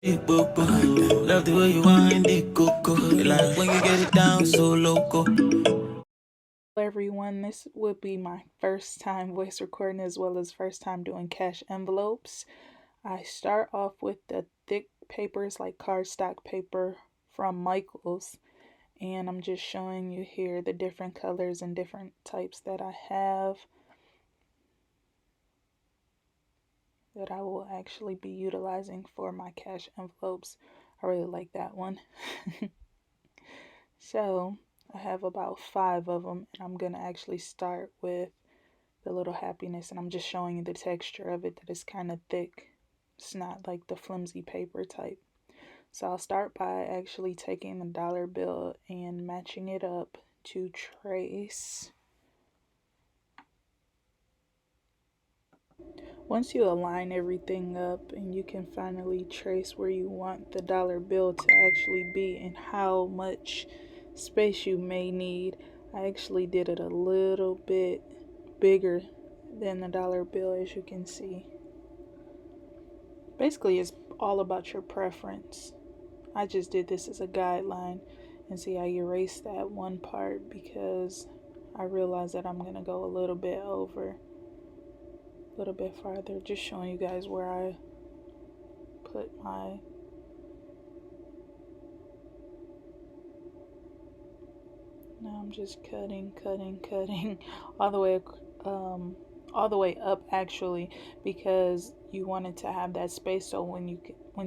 Love the way you wind it, coco. Like when you get it down so loco. Hello everyone, this would be my first time voice recording as well as first time doing cash envelopes. I start off with the thick papers like cardstock paper from Michaels, and I'm just showing you here the different colors and different types that I have that I will actually be utilizing for my cash envelopes. I really like that one. So I have about 5 of them, and I'm gonna actually start with the little happiness, and I'm just showing you the texture of it, that it's kind of thick. It's not like the flimsy paper type. So I'll start by actually taking the dollar bill and matching it up to trace. Once you align everything up and you can finally trace where you want the dollar bill to actually be and how much space you may need, I actually did it a little bit bigger than the dollar bill, as you can see. Basically, it's all about your preference. I just did this as a guideline, and see, I erased that one part because I realized that I'm gonna go a little bit over, a little bit farther, just showing you guys where I put my now I'm just cutting all the way all the way up, actually, because you wanted to have that space so when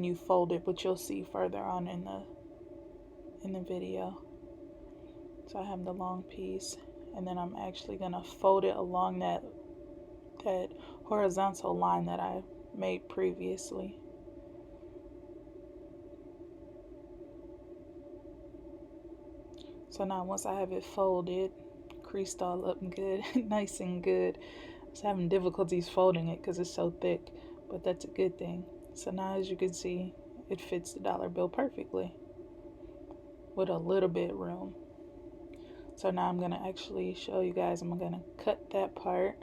you fold it, which you'll see further on in the video. So I have the long piece, and then I'm actually gonna fold it along that horizontal line that I made previously. So now once I have it folded, creased all up and good, nice and good. I was having difficulties folding it because it's so thick, but that's a good thing. So now, as you can see, it fits the dollar bill perfectly with a little bit room. So now I'm gonna actually show you guys. I'm gonna cut that part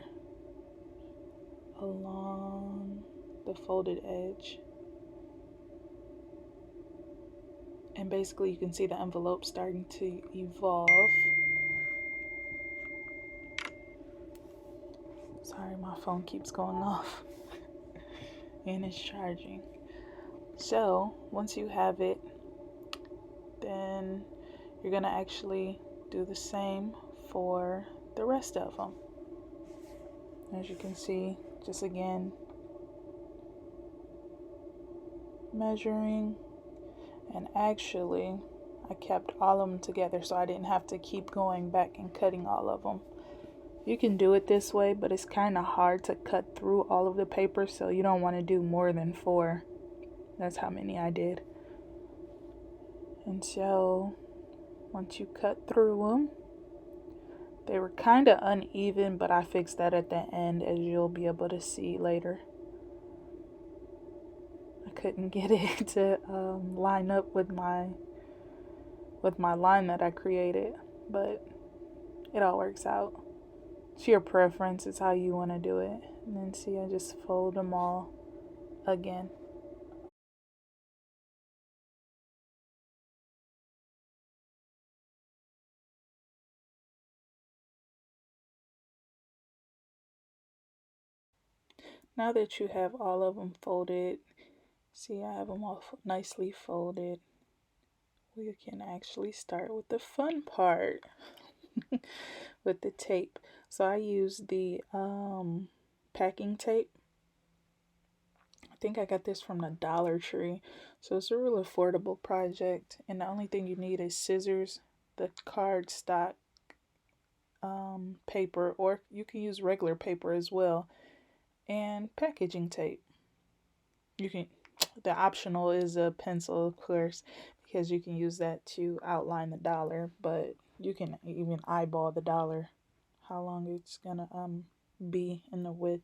along the folded edge, and basically you can see the envelope starting to evolve. Sorry, my phone keeps going off and it's charging. So once you have it, then you're gonna actually do the same for the rest of them. As you can see, just again measuring, and actually I kept all of them together so I didn't have to keep going back and cutting all of them. You can do it this way, but it's kind of hard to cut through all of the paper, so you don't want to do more than 4. That's how many I did. And so once you cut through them, they were kind of uneven, but I fixed that at the end, as you'll be able to see later. I couldn't get it to line up with my line that I created, but it all works out. It's your preference, it's how you want to do it. And then see, I just fold them all again. Now that you have all of them folded, see, I have them all nicely folded. We can actually start with the fun part with the tape. So I use the packing tape. I think I got this from the Dollar Tree. So it's a real affordable project, and the only thing you need is scissors, the cardstock paper, or you can use regular paper as well, and packaging tape. You can, the optional is a pencil, of course, because you can use that to outline the dollar, but you can even eyeball the dollar, how long it's gonna be in the width.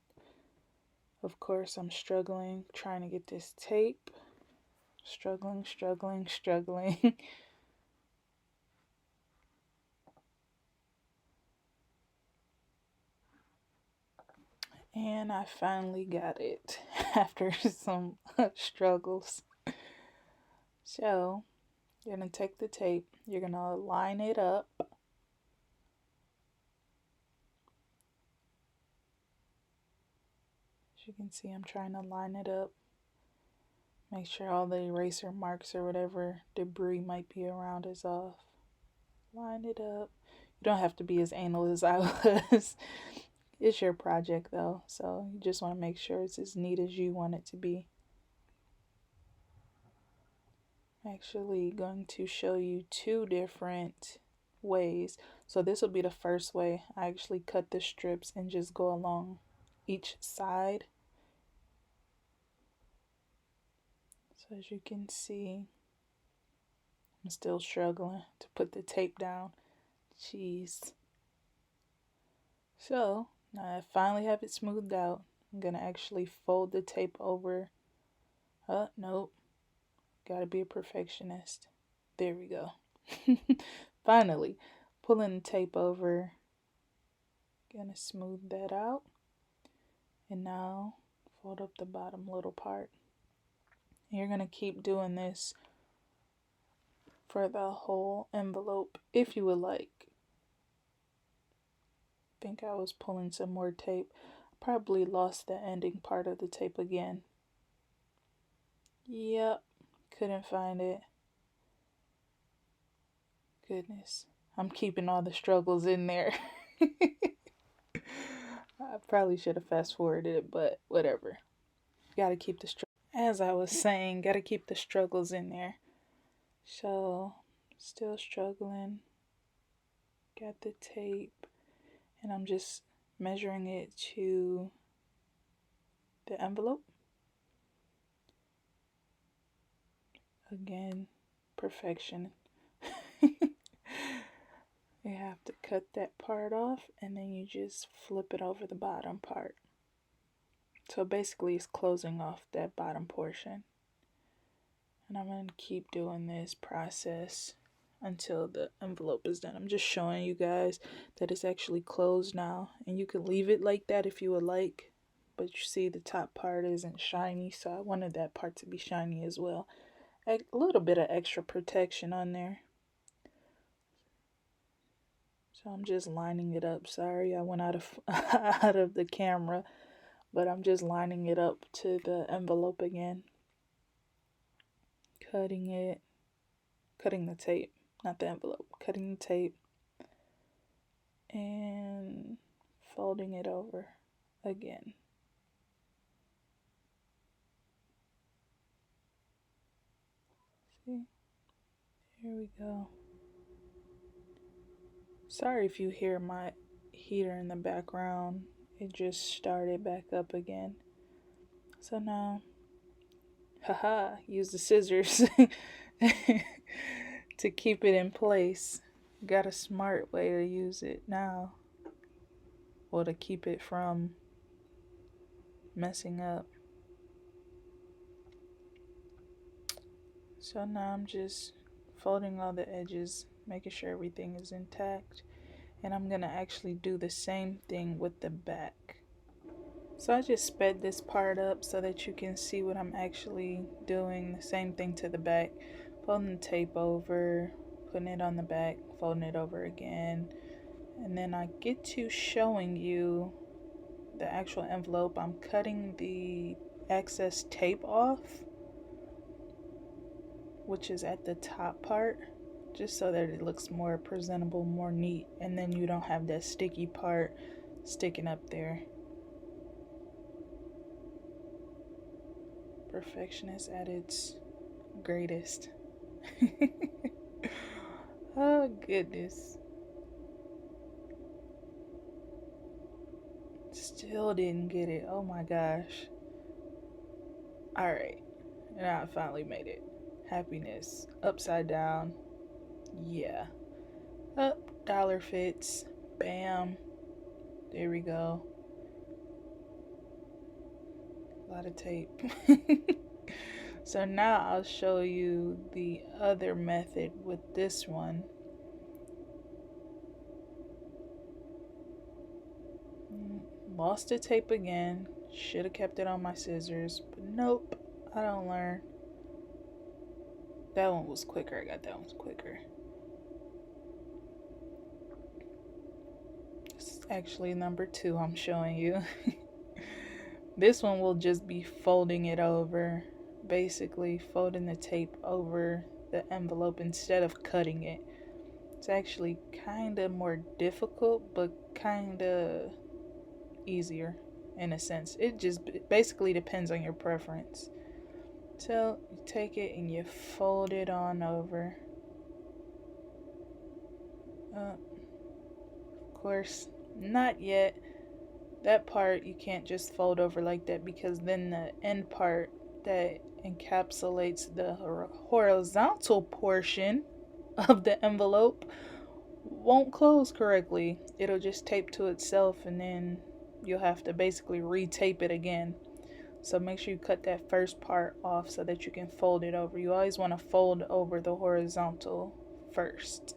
Of course, I'm struggling trying to get this tape. Struggling. And I finally got it after some struggles. So you're going to take the tape, you're going to line it up. As you can see, I'm trying to line it up. Make sure all the eraser marks or whatever debris might be around is off. Line it up. You don't have to be as anal as I was. It's your project though, so you just want to make sure it's as neat as you want it to be. I'm actually going to show you two different ways. So this will be the first way. I actually cut the strips and just go along each side. So as you can see, I'm still struggling to put the tape down. Jeez. So now I finally have it smoothed out. I'm gonna actually fold the tape over. Nope. Gotta be a perfectionist. There we go. Finally, pulling the tape over. Gonna smooth that out. And now fold up the bottom little part. And you're gonna keep doing this for the whole envelope if you would like. I think I was pulling some more tape. Probably lost the ending part of the tape again. Yep, couldn't find it. Goodness, I'm keeping all the struggles in there. I probably should have fast forwarded it, but whatever. Gotta keep the as I was saying, gotta keep the struggles in there. So, still struggling. Got the tape, and I'm just measuring it to the envelope. Again, perfection. You have to cut that part off, and then you just flip it over the bottom part. So basically it's closing off that bottom portion. And I'm going to keep doing this process until the envelope is done. I'm just showing you guys that it's actually closed now. And you can leave it like that if you would like. But you see the top part isn't shiny, so I wanted that part to be shiny as well. A little bit of extra protection on there. So I'm just lining it up. Sorry, I went out of out of the camera, but I'm just lining it up to the envelope again. Cutting the tape, not the envelope. Cutting the tape and folding it over again. See? Here we go. Sorry if you hear my heater in the background. It just started back up again. So now, haha, use the scissors to keep it in place. Got a smart way to use it now. Or to keep it from messing up. So now I'm just folding all the edges, making sure everything is intact. And I'm gonna actually do the same thing with the back. So I just sped this part up so that you can see what I'm actually doing. The same thing to the back. Folding the tape over, putting it on the back, folding it over again. And then I get to showing you the actual envelope. I'm cutting the excess tape off, which is at the top part, just so that it looks more presentable, more neat, and then you don't have that sticky part sticking up there. Perfectionist at its greatest. Oh goodness. Still didn't get it. Oh my gosh. Alright. Now I finally made it. Happiness. Upside down. Yeah. Up. Dollar fits. Bam. There we go. A lot of tape. So now I'll show you the other method with this one. Lost the tape again. Should have kept it on my scissors, but nope, I don't learn. That one was quicker. I got that one quicker. It's actually number 2 I'm showing you. This one will just be folding it over, basically folding the tape over the envelope instead of cutting it. It's actually kind of more difficult, but kind of easier in a sense. It just basically depends on your preference. So you take it and you fold it on over. Of course, not yet. That part you can't just fold over like that, because then the end part that encapsulates the horizontal portion of the envelope won't close correctly. It'll just tape to itself, and then you'll have to basically retape it again. So make sure you cut that first part off so that you can fold it over. You always want to fold over the horizontal first.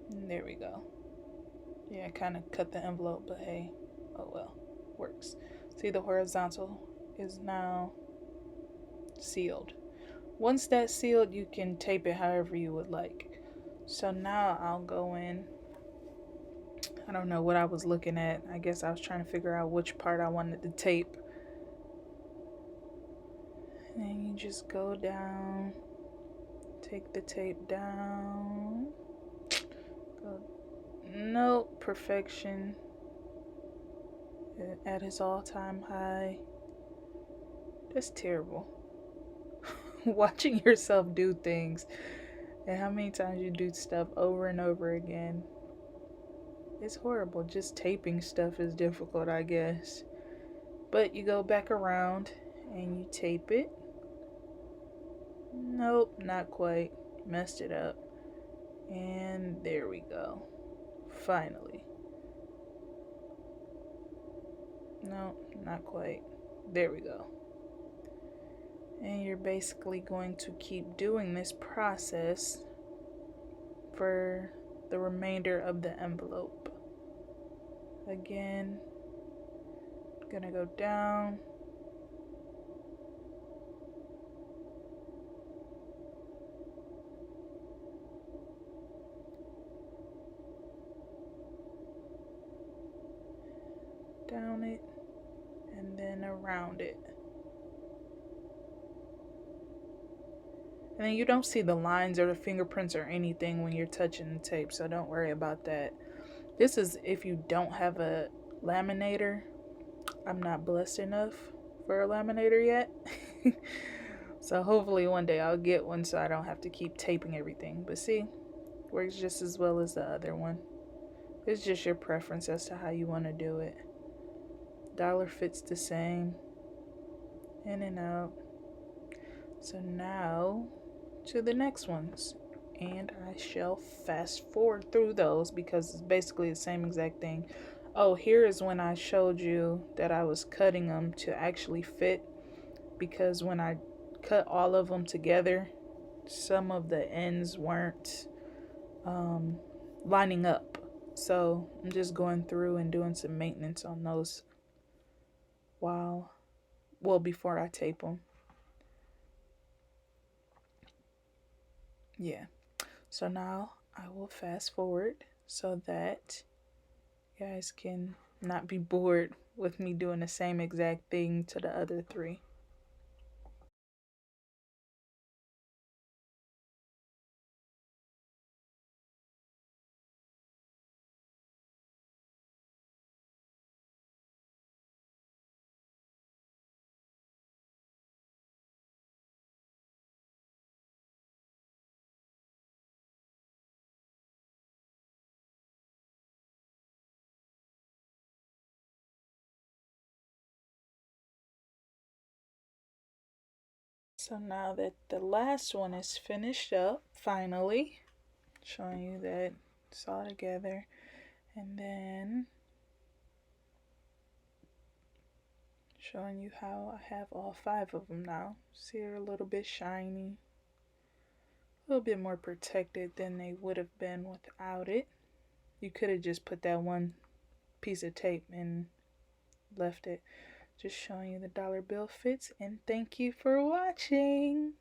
And there we go. Yeah, I kind of cut the envelope, but hey, oh well, works. See, the horizontal is now sealed. Once that's sealed, you can tape it however you would like. So now I'll go in. I don't know what I was looking at. I guess I was trying to figure out which part I wanted to tape. And you just go down, take the tape down. Go, no, perfection at its all-time high. That's terrible. Watching yourself do things and how many times you do stuff over and over again. It's horrible. Just taping stuff is difficult, I guess. But you go back around and you tape it. Nope, not quite. Messed it up. And there we go. Finally. No, not quite. There we go. And you're basically going to keep doing this process for the remainder of the envelope. Again, gonna go down. Down it, and then around it. And then you don't see the lines or the fingerprints or anything when you're touching the tape, so don't worry about that. This is if you don't have a laminator. I'm not blessed enough for a laminator yet. So hopefully one day I'll get one so I don't have to keep taping everything. But see, works just as well as the other one. It's just your preference as to how you want to do it. Dollar fits the same. In and out. So now to the next ones. And I shall fast forward through those because it's basically the same exact thing. Oh, here is when I showed you that I was cutting them to actually fit, because when I cut all of them together, some of the ends weren't lining up. So I'm just going through and doing some maintenance on those before I tape them. Yeah. So now I will fast forward so that you guys can not be bored with me doing the same exact thing to the other 3. So now that the last one is finished up, finally, showing you that it's all together, and then showing you how I have all 5 of them now. See, they're a little bit shiny, a little bit more protected than they would have been without it. You could have just put that one piece of tape and left it. Just showing you the dollar bill fits, and thank you for watching.